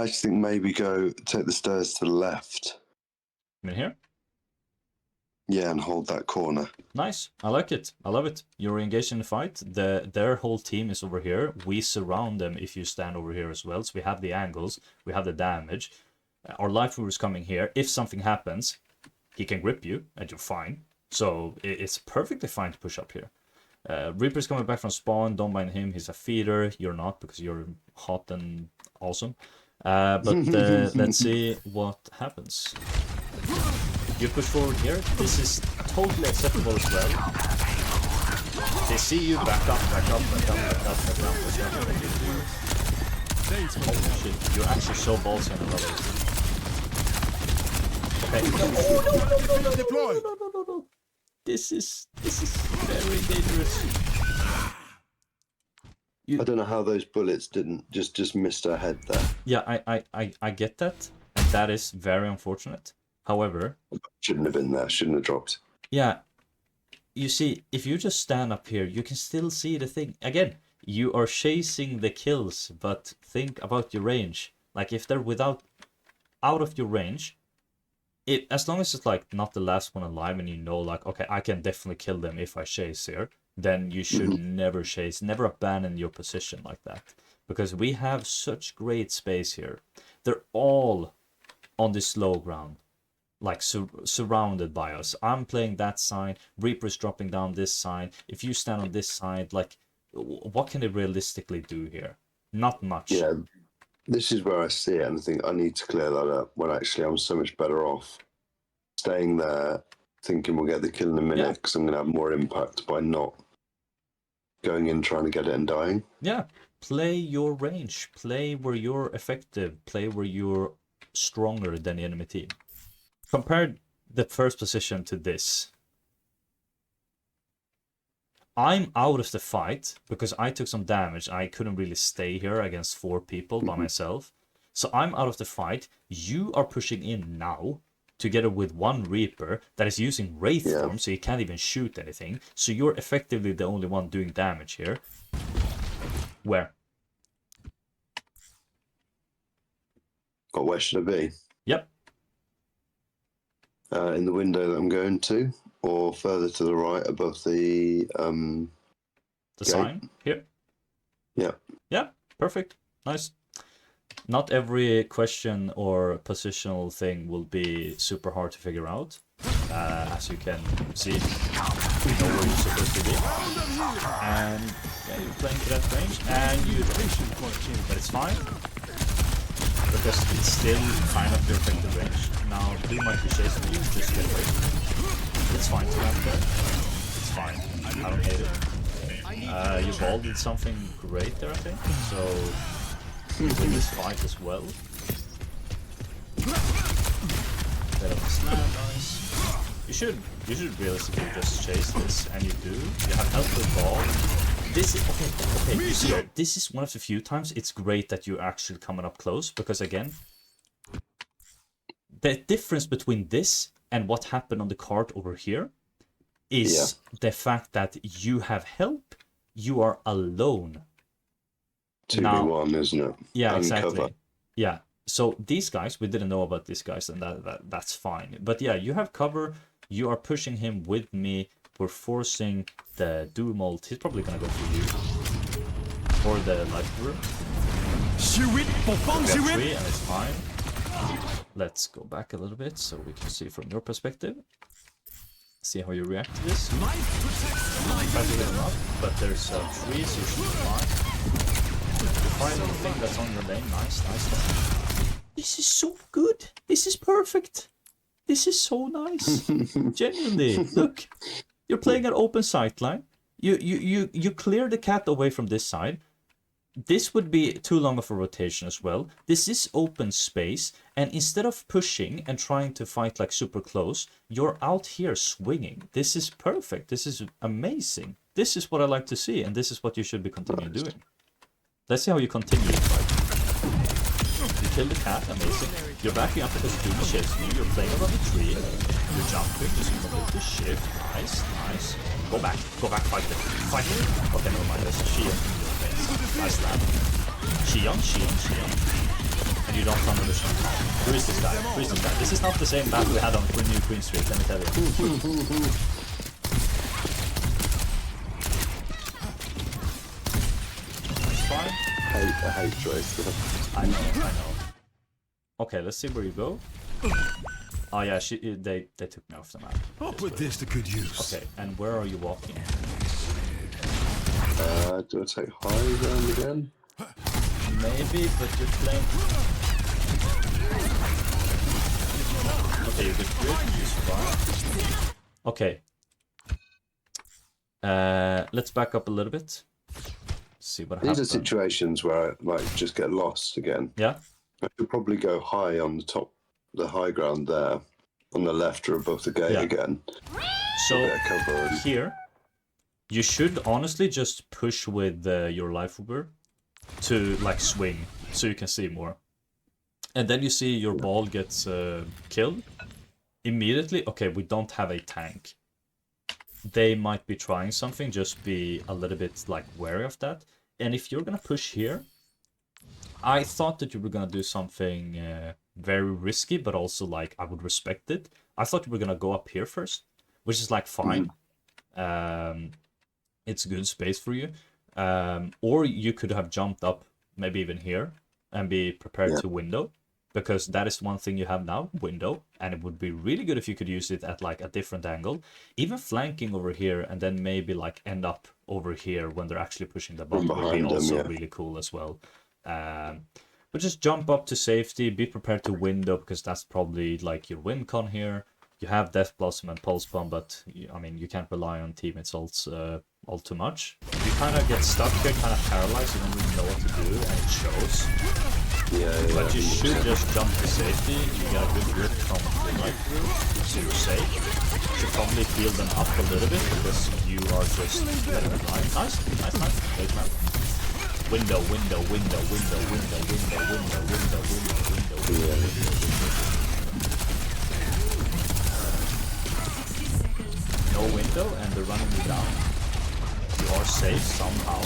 just think maybe take the stairs to the left. I'm in here. Yeah, and hold that corner. Nice. I like it. I love it. You're engaged in the fight. Their whole team is over here. We surround them if you stand over here as well. So we have the angles. We have the damage. Our Life Weaver is coming here. If something happens, he can grip you and you're fine. So it's perfectly fine to push up here. Reaper's coming back from spawn. Don't mind him. He's a feeder. You're not because you're hot and awesome. But let's see what happens. You push forward here. This is totally acceptable as well. They see you back up, back up, back up, back up, back up, back up. Holy shit, you're actually so ballsy and I love it. Okay. Deploy. No. This is very dangerous. I don't know how those bullets didn't just missed her head there. Yeah, I get that, and that is very unfortunate. However, Shouldn't have been there. Shouldn't have dropped. yeah, you see, if you just stand up here, you can still see the thing. Again, you are chasing the kills, but think about your range. Like, if they're out of your range, as long as it's like not the last one alive and you know, like, okay, I can definitely kill them if I chase here, then you should never chase, never abandon your position like that. Because we have such great space here. They're all on this low ground, like surrounded by us. I'm playing that side, Reaper's dropping down this side. If you stand on this side, like, what can they realistically do here? Not much. Yeah, this is where I see it, and I think I need to clear that up. When actually I'm so much better off staying there, thinking we'll get the kill in a minute, because I'm going to have more impact by not going in trying to get it and dying. Yeah, play your range. Play where you're effective. Play where you're stronger than the enemy team. Compare the first position to this. I'm out of the fight because I took some damage. I couldn't really stay here against 4 people by myself. So I'm out of the fight. You are pushing in now together with one Reaper that is using Wraith form, so you can't even shoot anything. So you're effectively the only one doing damage here. Where? But where should I be? Yep. In the window that I'm going to, or further to the right above the The sign here. Yeah. Yeah, perfect. Nice. Not every question or positional thing will be super hard to figure out. As you can see, you know where you're supposed to be. And yeah, you're playing to that range, and you don't. But it's fine. Because it's still kind of your effective range. Now, he might be chasing you, just get away. It's fine to have there. It's fine. I don't hate it. Your ball did something great there, I think. So, you win this fight as well. Bit of a slam, nice. You should realistically just chase this, and you do. You have help with ball. This is okay. You see, this is one of the few times it's great that you're actually coming up close, because again, the difference between this and what happened on the cart over here is the fact that you have help. You are alone. 2v1, isn't it? Yeah, And exactly. cover. Yeah. So these guys, we didn't know about these guys, and that's fine. But yeah, you have cover. You are pushing him with me. We're forcing the dual molt. He's probably gonna go for you. Or the life room. We got 3 and it's fine. Let's go back a little bit so we can see from your perspective. See how you react to this. Try to hit him up, but there's 3, so you should be fine. The final thing that's on your lane. Nice. This is so good. This is perfect. This is so nice. Genuinely. Look. You're playing an open sightline. You clear the cat away from this side. This would be too long of a rotation as well. This is open space, and instead of pushing and trying to fight like super close, you're out here swinging. This is perfect. This is amazing. This is what I like to see, and this is what you should be continuing doing. Let's see how you continue the fight. You kill the cat, amazing. You're backing up because Doom shifts you. You're playing around the tree. You're jumping, just mobility shift. Nice. Go back, fight it. Okay, never mind. There's a Shion in your face. Nice slam. Shion. And you don't run with the Shion. Who is this guy? This is not the same map we had on New Queen Street, let me tell you. That's fine. I hate Tracer. I know. Okay, let's see where you go. Oh yeah, they took me off the map. I'll put this to good use. Okay, and where are you walking? Do I take high ground again? Maybe, but you're playing... Okay, you get good, you survive. Okay. Let's back up a little bit. See what happens. These are situations where I might just get lost again. Yeah? I could probably go high on the top, the high ground there, on the left or above the gate again. So, Cover and... here, you should honestly just push with your life uber to like swing, so you can see more. And then you see your ball gets killed. Immediately, okay, we don't have a tank. They might be trying something, just be a little bit like wary of that. And if you're gonna push here, I thought that you were gonna do something very risky, but also like I would respect it. I thought you were gonna go up here first, which is like fine. It's good space for you. Or you could have jumped up, maybe even here, and be prepared to window, because that is one thing you have now, window, and it would be really good if you could use it at like a different angle, even flanking over here, and then maybe like end up over here when they're actually pushing the bottom would be also really cool as well. But just jump up to safety, be prepared to window, because that's probably like your win con here. You have Death Blossom and Pulse Bomb, but I mean, you can't rely on teammates all too much. You kind of get stuck here, kind of paralyzed, you don't really know what to do, and it shows. But you should just jump to safety. You get a good grip from the right through, so you're safe. You should probably heal them up a little bit, because you are just letting them lie. Nice. Great man. Window. No window, and they're running you down. You are safe somehow.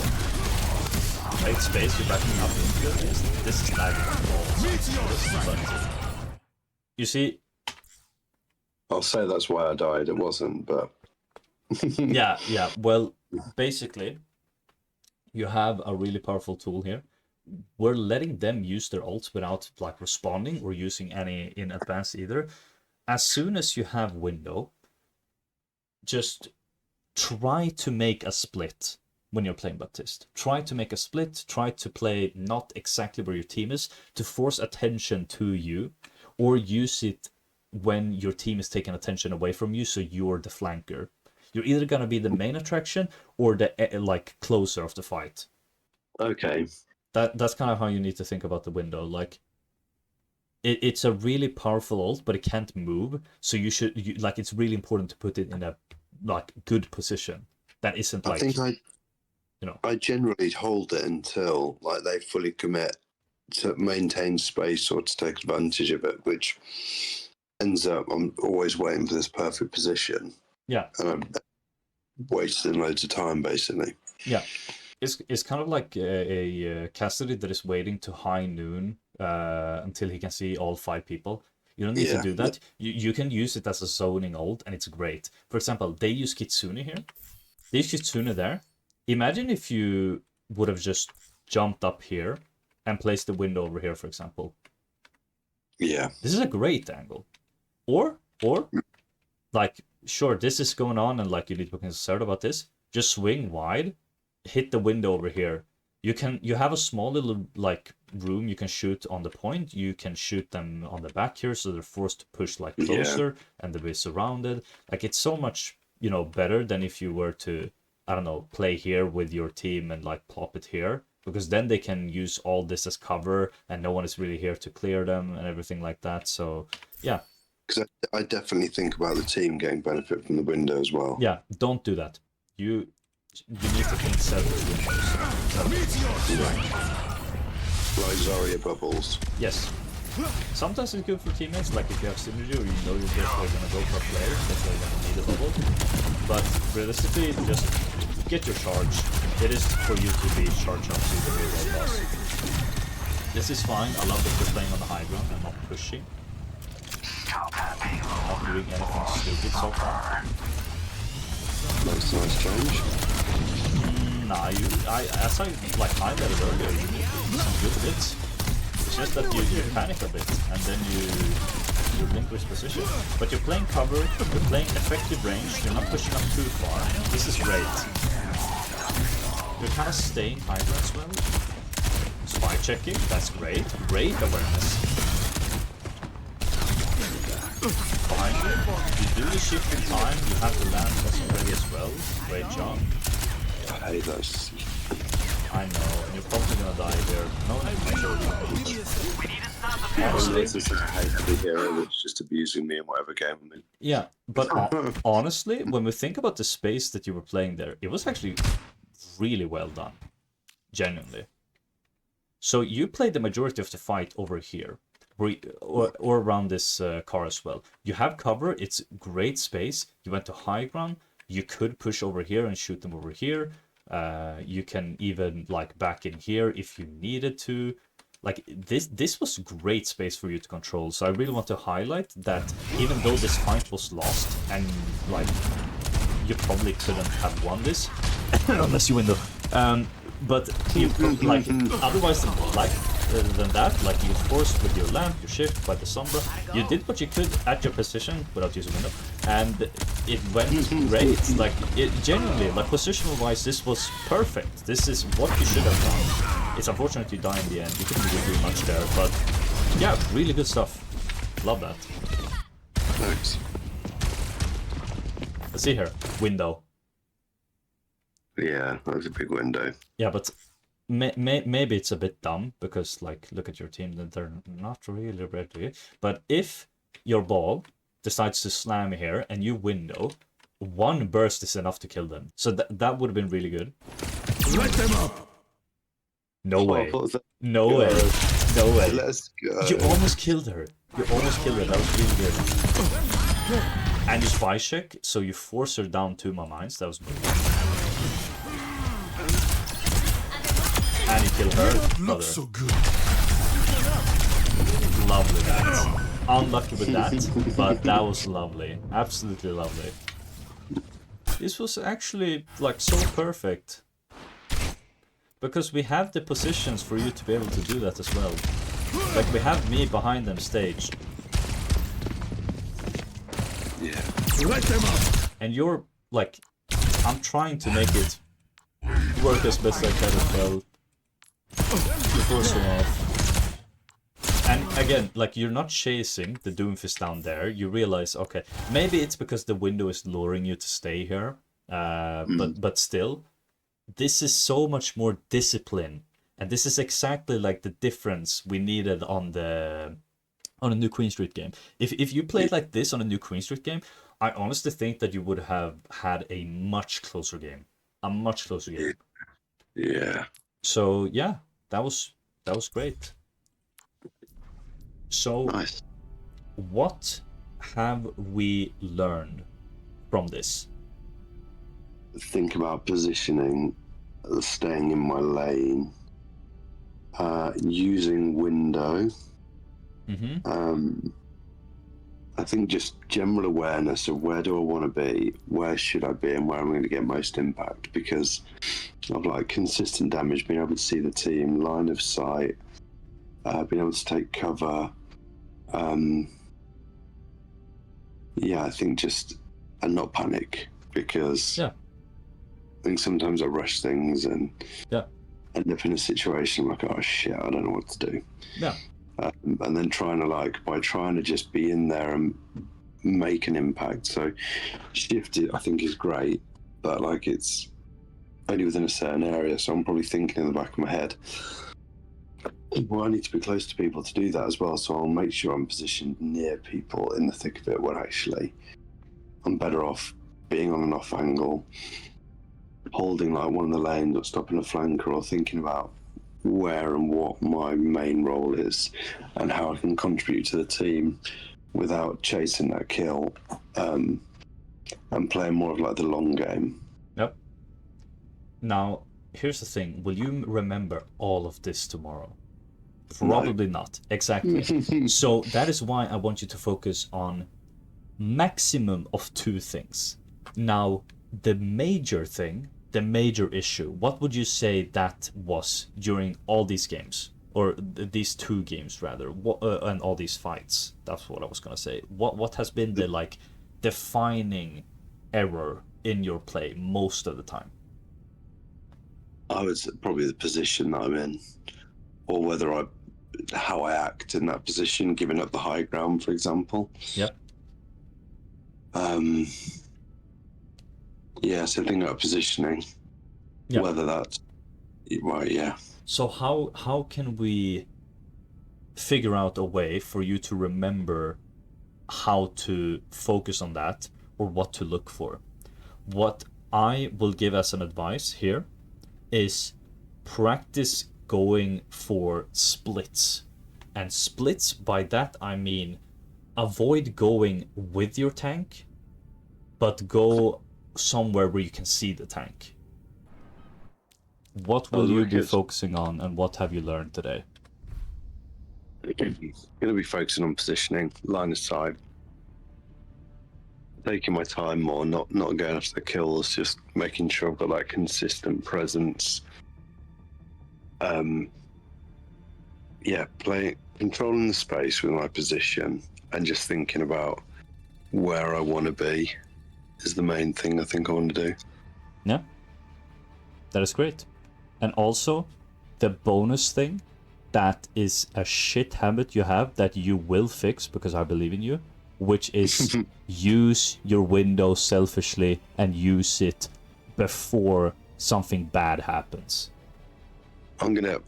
Great space, you're backing up into it. This is lagging. You see... I'll say that's why I died. It wasn't, but... yeah. Well, basically, you have a really powerful tool here. we're letting them use their ults without like responding or using any in advance either. As soon as you have window, just try to make a split when you're playing Baptiste. Try to make a split, try to play not exactly where your team is to force attention to you, or use it when your team is taking attention away from you, so you're the flanker. You're either going to be the main attraction or the like closer of the fight. Okay. That's kind of how you need to think about the window. Like, it's a really powerful ult, but it can't move, so like it's really important to put it in a like good position. That isn't like, I think you know, I generally hold it until like they fully commit to maintain space or to take advantage of it, which ends up I'm always waiting for this perfect position. Yeah. And I'm wasting loads of time basically. Yeah. It's kind of like a Cassidy that is waiting to high noon until he can see all 5 people. You don't need to do that. You can use it as a zoning ult, and it's great. For example, they use Kitsune here. They use Kitsune there. Imagine if you would have just jumped up here and placed the window over here, for example. Yeah. This is a great angle. Or like, sure, this is going on, and like you need to be concerned about this. Just swing wide, hit the window over here. You have a small little like room you can shoot on the point. You can shoot them on the back here, so they're forced to push like closer and they'll be surrounded. Like, it's so much, you know, better than if you were to, I don't know, play here with your team and like plop it here, because then they can use all this as cover and no one is really here to clear them and everything like that. So yeah. Because I definitely think about the team getting benefit from the window as well. Yeah, don't do that. You need to think several Like Zarya bubbles. Yes. Sometimes it's good for teammates, like if you have synergy or you know you're gonna go for players, that's why you're gonna need a bubble. But realistically, just get your charge. It is for you to be charged up so you can be a world boss. This is fine. I love that you're playing on the high ground and not pushing. Not doing anything stupid so far. Nice change. Nah, as I like highlighted earlier, you did some good bits. It's just that you panic a bit and then you relinquish position. But you're playing cover, you're playing effective range, you're not pushing up too far. This is great. You're kind of staying high ground as well. Spy checking, that's great. Great awareness. Fine. You do the shift in time, you have the land plus ready as well. Great job. I hate those. I know, and you're probably gonna die there. No, I'm sure you know. Honestly, This is a hate hero that's just abusing me in whatever game I'm in. yeah, but honestly, when we think about the space that you were playing there, it was actually really well done. Genuinely. So you played the majority of the fight over here. Or around this car as well. You have cover, it's great space. You went to high ground, you could push over here and shoot them over here. You can even like back in here if you needed to. Like, this was great space for you to control. So I really want to highlight that even though this fight was lost and like you probably couldn't have won this unless you win the but you like otherwise than that, like you forced with your lamp, your shift by the sombra, you did what you could at your position without using window, and it went great. Like, it genuinely, like positional wise, this was perfect. This is what you should have done. It's unfortunate you die in the end. You couldn't really do much there, but yeah, really good stuff. Love that. Thanks. Let's see here. Window. Yeah, that was a big window. Yeah, but maybe it's a bit dumb because, like, look at your team, that they're not really ready. But if your ball decides to slam here and you window, one burst is enough to kill them. So that would have been really good. Let them up! No way. What was that? No way. No way. Let's go. You almost killed her. You almost killed her. That was really good. And you spy check, so you force her down 2 my mines. That was good. And you kill her. Look so good. Lovely that. Unlucky with that, but that was lovely. Absolutely lovely. This was actually like so perfect. Because we have the positions for you to be able to do that as well. Like, we have me behind them staged. Yeah. Light them up. And you're, like, I'm trying to make it work as best I can as well. You're forcing off. And again, like, you're not chasing the Doomfist down there. You realize, okay, maybe it's because the window is luring you to stay here. But still, this is so much more discipline. And this is exactly like the difference we needed on a new Queen Street game. If you played like this on a new Queen Street game, I honestly think that you would have had a much closer game. A much closer game. Yeah. So yeah, that was great. So Nice. what have we learned from this? Think about positioning, staying in my lane, using window. Mm-hmm. I think just general awareness of where do I want to be, where should I be, and where I'm going to get most impact, because of like consistent damage, being able to see the team, line of sight, being able to take cover. I think just and not panic, because I think sometimes I rush things and end up in a situation like, oh shit, I don't know what to do. Yeah. And then trying to just be in there and make an impact. So shift, I think, is great, but like it's only within a certain area. So I'm probably thinking in the back of my head, well, I need to be close to people to do that as well. So I'll make sure I'm positioned near people in the thick of it, when actually I'm better off being on an off angle, holding like one of the lanes, or stopping a flanker, or thinking about where and what my main role is and how I can contribute to the team without chasing that kill, and playing more of like the long game. Yep. Now, here's the thing. Will you remember all of this tomorrow? Probably not. Exactly. So that is why I want you to focus on maximum of 2 things. Now, the major thing, the major issue, what would you say that was during all these games, or these 2 games rather, and all these fights? That's what I was gonna say. What has been the like defining error in your play most of the time? I would say probably the position that I'm in, or how I act in that position, giving up the high ground, for example. Yep. So thinking about positioning, whether that's right, yeah. So how can we figure out a way for you to remember how to focus on that, or what to look for? What I will give as an advice here is practice going for splits. And splits, by that I mean avoid going with your tank, but go somewhere where you can see the tank. What will you be focusing on, and what have you learned today? Going to be focusing on positioning, line of sight, taking my time more, not going after the kills, just making sure I've got that consistent presence. Controlling the space with my position, and just thinking about where I want to be is the main thing I think I want to do. Yeah, that is great. And also, the bonus thing, that is a shit habit you have that you will fix, because I believe in you, which is use your window selfishly and use it before something bad happens. I'm gonna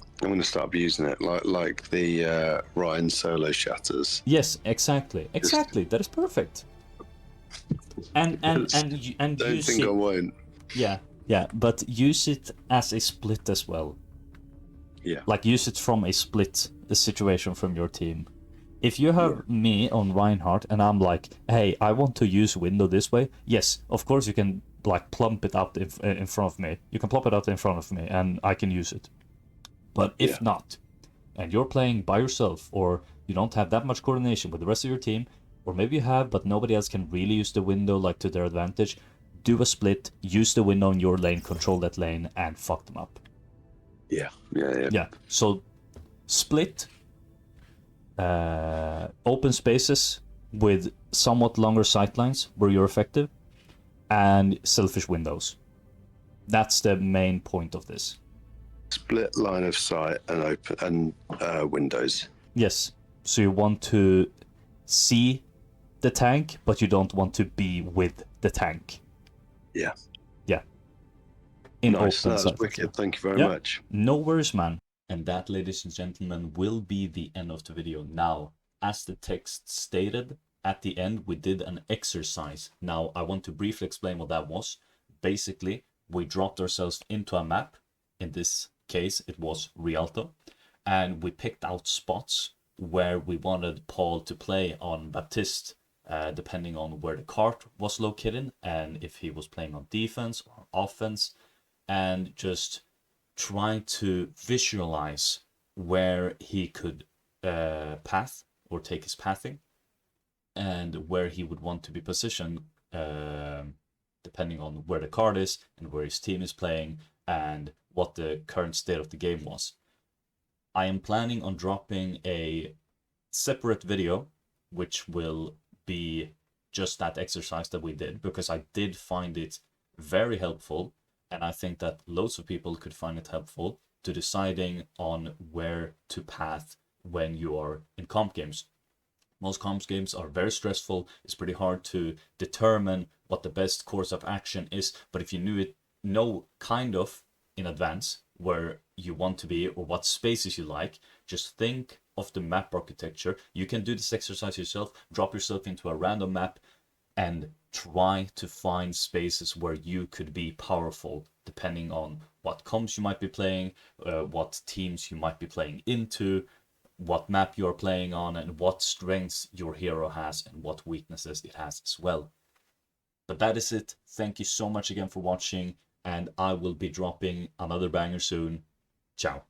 start using it like the Ryan solo shatters. Yes, exactly. That is perfect. And don't use think it. I won't. Yeah, but use it as a split as well. Yeah. Like, use it from a split situation from your team. If you have me on Reinhardt and I'm like, hey, I want to use window this way, yes, of course you can like plump it out in front of me. You can plop it out in front of me and I can use it. But if not, and you're playing by yourself, or you don't have that much coordination with the rest of your team, or maybe you have, but nobody else can really use the window like to their advantage, do a split, use the window in your lane, control that lane, and fuck them up. Yeah. Yeah. So split open spaces with somewhat longer sightlines where you're effective, and selfish windows. That's the main point of this. Split line of sight and open and windows. Yes. So you want to see the tank, but you don't want to be with the tank. Yeah. Yeah. In Nice. open That's sight. wicked. Thank you very Yeah. much. No worries, man. And that, ladies and gentlemen, will be the end of the video. Now, as the text stated, at the end we did an exercise. Now, I want to briefly explain what that was. Basically, we dropped ourselves into a map. In this case, it was Rialto. And we picked out spots where we wanted Paul to play on Baptiste, depending on where the cart was located and if he was playing on defense or offense, and just trying to visualize where he could path or take his pathing, and where he would want to be positioned, depending on where the card is and where his team is playing and what the current state of the game was. I am planning on dropping a separate video which will be just that exercise that we did, because I did find it very helpful, and I think that loads of people could find it helpful to deciding on where to path when you are in comp games. Most comp games are very stressful. It's pretty hard to determine what the best course of action is, but if you know kind of in advance where you want to be or what spaces you like, just think of the map architecture. You can do this exercise yourself, drop yourself into a random map and try to find spaces where you could be powerful, depending on what comps you might be playing, what teams you might be playing into, what map you're playing on, and what strengths your hero has and what weaknesses it has as well. But that is it. Thank you so much again for watching, and I will be dropping another banger soon. Ciao.